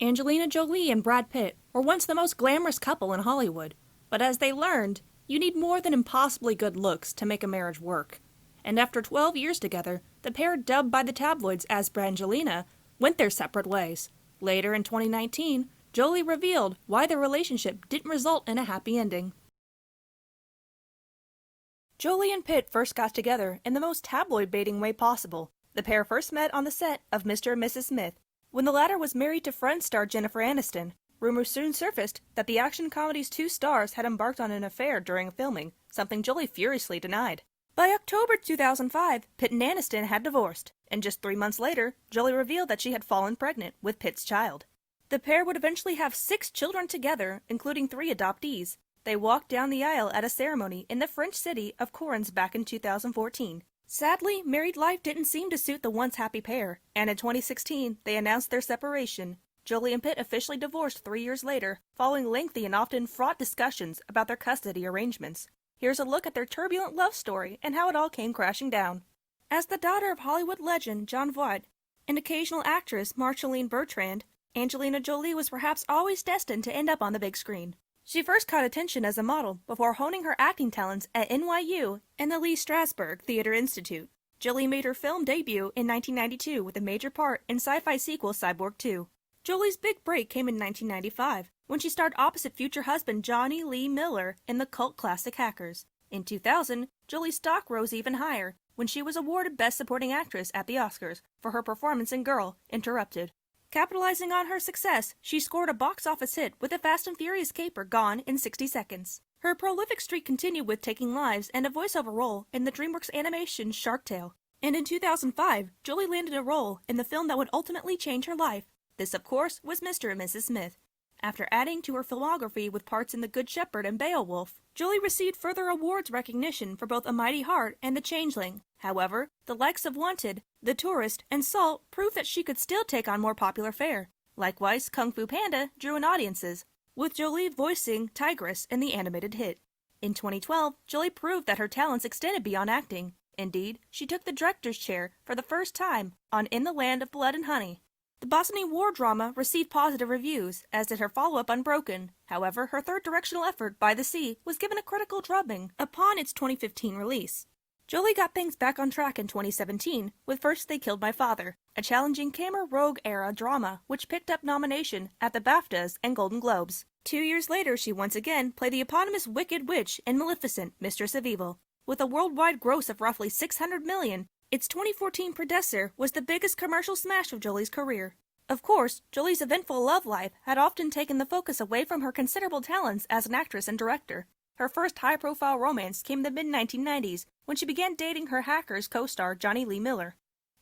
Angelina Jolie and Brad Pitt were once the most glamorous couple in Hollywood, but as they learned, you need more than impossibly good looks to make a marriage work. And after 12 years together, the pair, dubbed by the tabloids as Brangelina, went their separate ways. Later in 2019, Jolie revealed why their relationship didn't result in a happy ending. Jolie and Pitt first got together in the most tabloid baiting way possible. The pair first met on the set of Mr. and Mrs. Smith, when the latter was married to Friends star Jennifer Aniston. Rumors soon surfaced that the action comedy's two stars had embarked on an affair during filming, something Jolie furiously denied. By October 2005, Pitt and Aniston had divorced, and just 3 months later, Jolie revealed that she had fallen pregnant with Pitt's child. The pair would eventually have 6 children together, including 3 adoptees. They walked down the aisle at a ceremony in the French city of Correns back in 2014. Sadly, married life didn't seem to suit the once happy pair, and in 2016, they announced their separation. Jolie and Pitt officially divorced 3 years later, following lengthy and often fraught discussions about their custody arrangements. Here's a look at their turbulent love story and how it all came crashing down. As the daughter of Hollywood legend Jon Voight and occasional actress Marceline Bertrand, Angelina Jolie was perhaps always destined to end up on the big screen. She first caught attention as a model before honing her acting talents at NYU and the Lee Strasberg Theatre Institute. Jolie made her film debut in 1992 with a major part in sci-fi sequel Cyborg 2. Jolie's big break came in 1995 when she starred opposite future husband Johnny Lee Miller in the cult classic Hackers. In 2000, Jolie's stock rose even higher when she was awarded Best Supporting Actress at the Oscars for her performance in Girl, Interrupted. Capitalizing on her success, she scored a box office hit with the Fast and Furious caper Gone in 60 Seconds. Her prolific streak continued with Taking Lives and a voiceover role in the DreamWorks animation Shark Tale. And in 2005, Jolie landed a role in the film that would ultimately change her life. This, of course, was Mr. and Mrs. Smith. After adding to her filmography with parts in The Good Shepherd and Beowulf, Jolie received further awards recognition for both A Mighty Heart and The Changeling. However, the likes of Wanted, The Tourist, and Salt proved that she could still take on more popular fare. Likewise, Kung Fu Panda drew in audiences, with Jolie voicing Tigress in the animated hit. In 2012, Jolie proved that her talents extended beyond acting. Indeed, she took the director's chair for the first time on In the Land of Blood and Honey. The Bosnian War drama received positive reviews, as did her follow-up Unbroken. However, her third directional effort, By the Sea, was given a critical drubbing upon its 2015 release. Jolie got things back on track in 2017 with First They Killed My Father, a challenging camera rogue-era drama which picked up nomination at the BAFTAs and Golden Globes. 2 years later, she once again played the eponymous Wicked Witch in Maleficent, Mistress of Evil. With a worldwide gross of roughly $600 million, its 2014 predecessor was the biggest commercial smash of Jolie's career. Of course, Jolie's eventful love life had often taken the focus away from her considerable talents as an actress and director. Her first high-profile romance came in the mid-1990s when she began dating her Hackers co-star Johnny Lee Miller.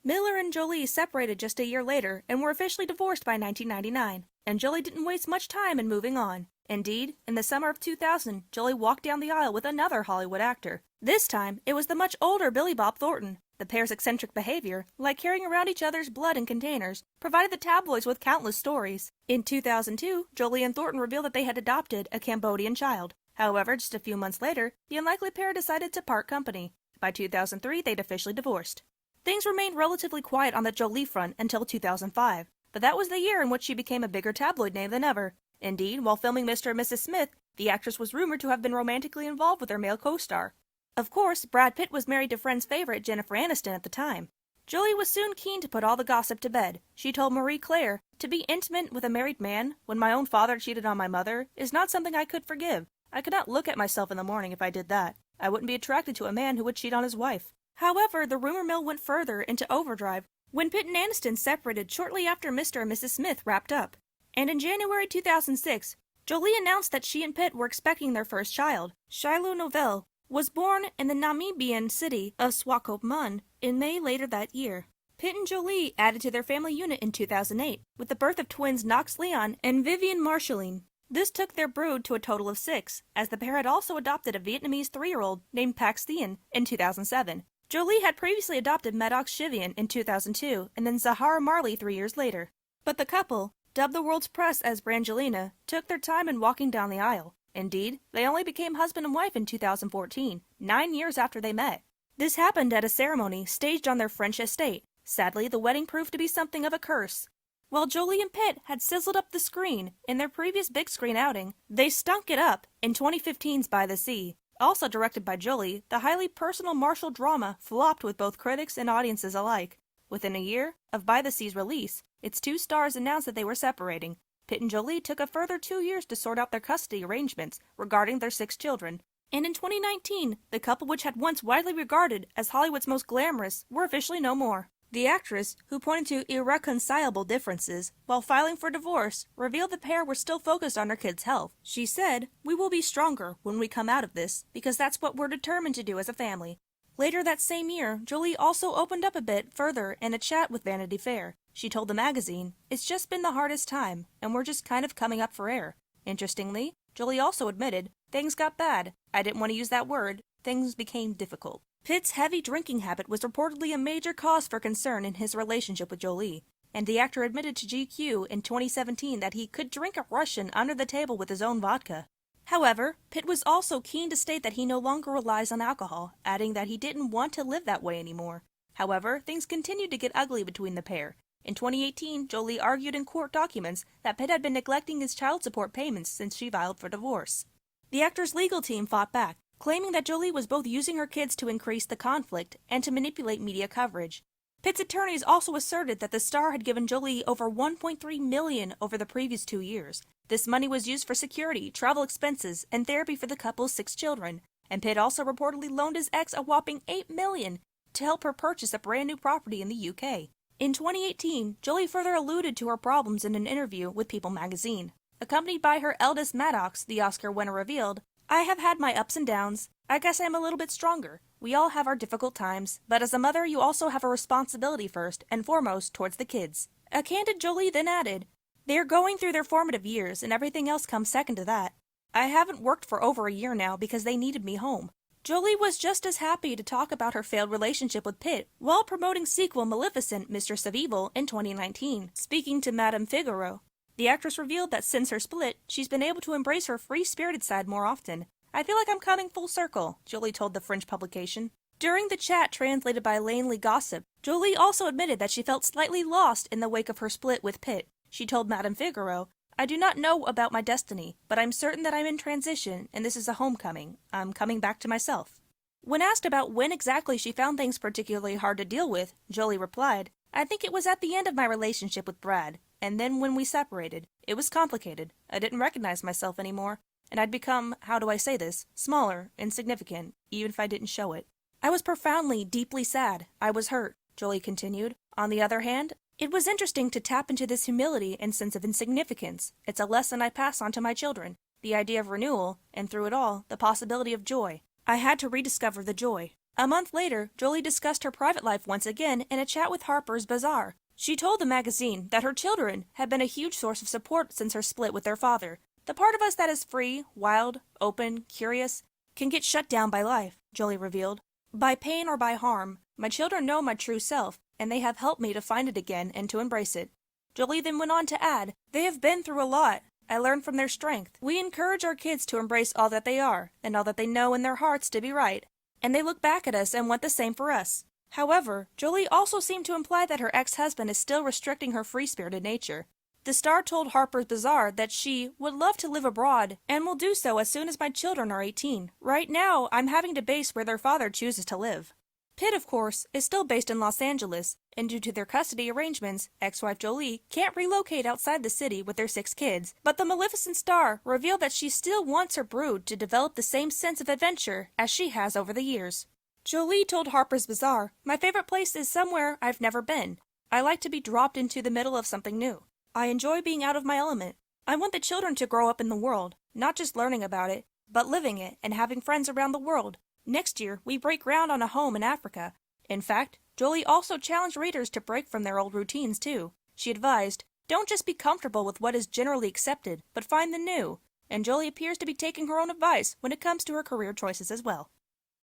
Miller and Jolie separated just a year later and were officially divorced by 1999, and Jolie didn't waste much time in moving on. Indeed, in the summer of 2000, Jolie walked down the aisle with another Hollywood actor. This time, it was the much older Billy Bob Thornton. The pair's eccentric behavior, like carrying around each other's blood in containers, provided the tabloids with countless stories. In 2002, Jolie and Thornton revealed that they had adopted a Cambodian child. However, just a few months later, the unlikely pair decided to part company. By 2003, they'd officially divorced. Things remained relatively quiet on the Jolie front until 2005, but that was the year in which she became a bigger tabloid name than ever. Indeed, while filming Mr. and Mrs. Smith, the actress was rumored to have been romantically involved with her male co-star. Of course, Brad Pitt was married to Friends favorite Jennifer Aniston at the time. Jolie was soon keen to put all the gossip to bed. She told Marie Claire, "To be intimate with a married man, when my own father cheated on my mother, is not something I could forgive. I could not look at myself in the morning if I did that. I wouldn't be attracted to a man who would cheat on his wife." However, the rumor mill went further into overdrive when Pitt and Aniston separated shortly after Mr. and Mrs. Smith wrapped up. And in January 2006, Jolie announced that she and Pitt were expecting their first child. Shiloh Novell was born in the Namibian city of Swakopmund in May later that year. Pitt and Jolie added to their family unit in 2008 with the birth of twins Knox Leon and Vivian Marceline. This took their brood to a total of 6, as the pair had also adopted a Vietnamese 3-year-old named Pax Thien in 2007. Jolie had previously adopted Maddox Shivian in 2002 and then Zahara Marley 3 years later. But the couple, dubbed the world's press as Brangelina, took their time in walking down the aisle. Indeed, they only became husband and wife in 2014, 9 years after they met. This happened at a ceremony staged on their French estate. Sadly, the wedding proved to be something of a curse. While Jolie and Pitt had sizzled up the screen in their previous big screen outing, they stunk it up in 2015's By the Sea. Also directed by Jolie, the highly personal martial drama flopped with both critics and audiences alike. Within a year of By the Sea's release, its two stars announced that they were separating. Pitt and Jolie took a further 2 years to sort out their custody arrangements regarding their 6 children. And in 2019, the couple, which had once widely regarded as Hollywood's most glamorous, were officially no more. The actress, who pointed to irreconcilable differences while filing for divorce, revealed the pair were still focused on their kids' health. She said, "We will be stronger when we come out of this, because that's what we're determined to do as a family." Later that same year, Jolie also opened up a bit further in a chat with Vanity Fair. She told the magazine, "It's just been the hardest time, and we're just kind of coming up for air." Interestingly, Jolie also admitted, "Things got bad. I didn't want to use that word. Things became difficult." Pitt's heavy drinking habit was reportedly a major cause for concern in his relationship with Jolie, and the actor admitted to GQ in 2017 that he could drink a Russian under the table with his own vodka. However, Pitt was also keen to state that he no longer relies on alcohol, adding that he didn't want to live that way anymore. However, things continued to get ugly between the pair. In 2018, Jolie argued in court documents that Pitt had been neglecting his child support payments since she filed for divorce. The actor's legal team fought back, claiming that Jolie was both using her kids to increase the conflict and to manipulate media coverage. Pitt's attorneys also asserted that the star had given Jolie over $1.3 million over the previous 2 years. This money was used for security, travel expenses, and therapy for the couple's 6 children, and Pitt also reportedly loaned his ex a whopping $8 million to help her purchase a brand new property in the UK. In 2018, Jolie further alluded to her problems in an interview with People magazine. Accompanied by her eldest Maddox, the Oscar winner revealed, "I have had my ups and downs. I guess I'm a little bit stronger. We all have our difficult times, but as a mother you also have a responsibility first and foremost towards the kids." A candid Jolie then added, "They are going through their formative years and everything else comes second to that. I haven't worked for over a year now because they needed me home." Jolie was just as happy to talk about her failed relationship with Pitt while promoting sequel Maleficent, Mistress of Evil in 2019. Speaking to Madame Figaro, the actress revealed that since her split, she's been able to embrace her free-spirited side more often. "I feel like I'm coming full circle," Jolie told the French publication. During the chat translated by Langley Gossip, Jolie also admitted that she felt slightly lost in the wake of her split with Pitt. She told Madame Figaro, "I do not know about my destiny, but I'm certain that I'm in transition and this is a homecoming. I'm coming back to myself." When asked about when exactly she found things particularly hard to deal with, Jolie replied, "I think it was at the end of my relationship with Brad, and then when we separated. It was complicated. I didn't recognize myself anymore, and I'd become, how do I say this, smaller, insignificant, even if I didn't show it. I was profoundly, deeply sad. I was hurt," Jolie continued. "On the other hand, it was interesting to tap into this humility and sense of insignificance. It's a lesson I pass on to my children. The idea of renewal, and through it all, the possibility of joy. I had to rediscover the joy." A month later, Jolie discussed her private life once again in a chat with Harper's Bazaar. She told the magazine that her children had been a huge source of support since her split with their father. "The part of us that is free, wild, open, curious, can get shut down by life," Jolie revealed. "By pain or by harm, my children know my true self, and they have helped me to find it again and to embrace it." Jolie then went on to add, "They have been through a lot. I learned from their strength. We encourage our kids to embrace all that they are, and all that they know in their hearts to be right, and they look back at us and want the same for us." However, Jolie also seemed to imply that her ex-husband is still restricting her free-spirited nature. The star told Harper's Bazaar that she would love to live abroad and will do so as soon as my children are 18. "Right now, I'm having to base where their father chooses to live." Pitt, of course, is still based in Los Angeles, and due to their custody arrangements, ex-wife Jolie can't relocate outside the city with their 6 kids, but the Maleficent star revealed that she still wants her brood to develop the same sense of adventure as she has over the years. Jolie told Harper's Bazaar, "My favorite place is somewhere I've never been. I like to be dropped into the middle of something new. I enjoy being out of my element. I want the children to grow up in the world, not just learning about it, but living it and having friends around the world. Next year, we break ground on a home in Africa." In fact, Jolie also challenged readers to break from their old routines, too. She advised, "Don't just be comfortable with what is generally accepted, but find the new." And Jolie appears to be taking her own advice when it comes to her career choices as well.